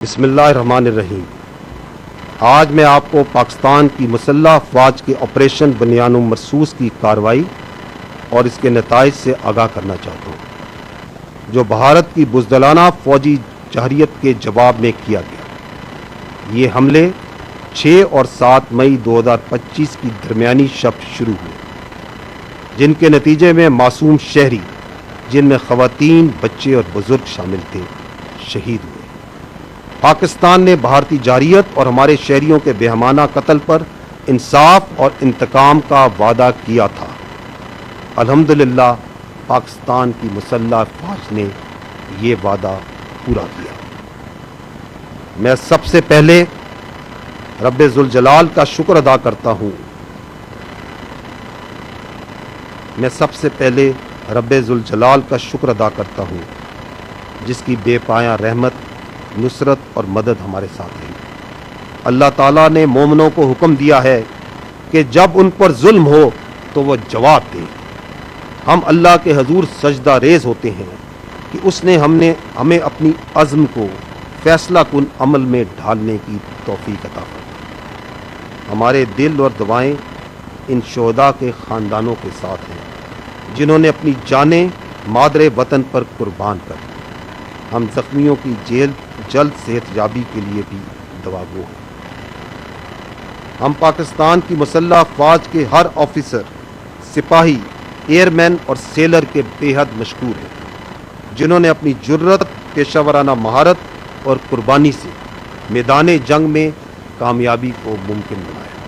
بسم اللہ الرحمن الرحیم۔ آج میں آپ کو پاکستان کی مسلح افواج کے آپریشن بنیان مرصوص کی کارروائی اور اس کے نتائج سے آگاہ کرنا چاہتا ہوں، جو بھارت کی بزدلانہ فوجی جارحیت کے جواب میں کیا گیا۔ یہ حملے 6 اور 7 مئی 2025 کی درمیانی شب شروع ہوئے، جن کے نتیجے میں معصوم شہری، جن میں خواتین، بچے اور بزرگ شامل تھے، شہید ہوئے۔ پاکستان نے بھارتی جارحیت اور ہمارے شہریوں کے بےرحمانہ قتل پر انصاف اور انتقام کا وعدہ کیا تھا۔ الحمدللہ پاکستان کی مسلح افواج نے یہ وعدہ پورا کیا۔ میں سب سے پہلے رب ذوالجلال کا شکر ادا کرتا ہوں جس کی بے پایاں رحمت، نصرت اور مدد ہمارے ساتھ ہے۔ اللہ تعالیٰ نے مومنوں کو حکم دیا ہے کہ جب ان پر ظلم ہو تو وہ جواب دیں۔ ہم اللہ کے حضور سجدہ ریز ہوتے ہیں کہ اس نے ہمیں اپنی عزم کو فیصلہ کن عمل میں ڈھالنے کی توفیق عطا فرمائے۔ ہمارے دل اور دعائیں ان شہداء کے خاندانوں کے ساتھ ہیں جنہوں نے اپنی جانیں مادر وطن پر قربان کر دی۔ ہم زخمیوں کی جلد صحت یابی کے لیے بھی دعا گو ہیں۔ ہم پاکستان کی مسلح افواج کے ہر آفیسر، سپاہی، ایئر مین اور سیلر کے بے حد مشکور ہیں، جنہوں نے اپنی جرت، پیشہ ورانہ مہارت اور قربانی سے میدان جنگ میں کامیابی کو ممکن بنایا۔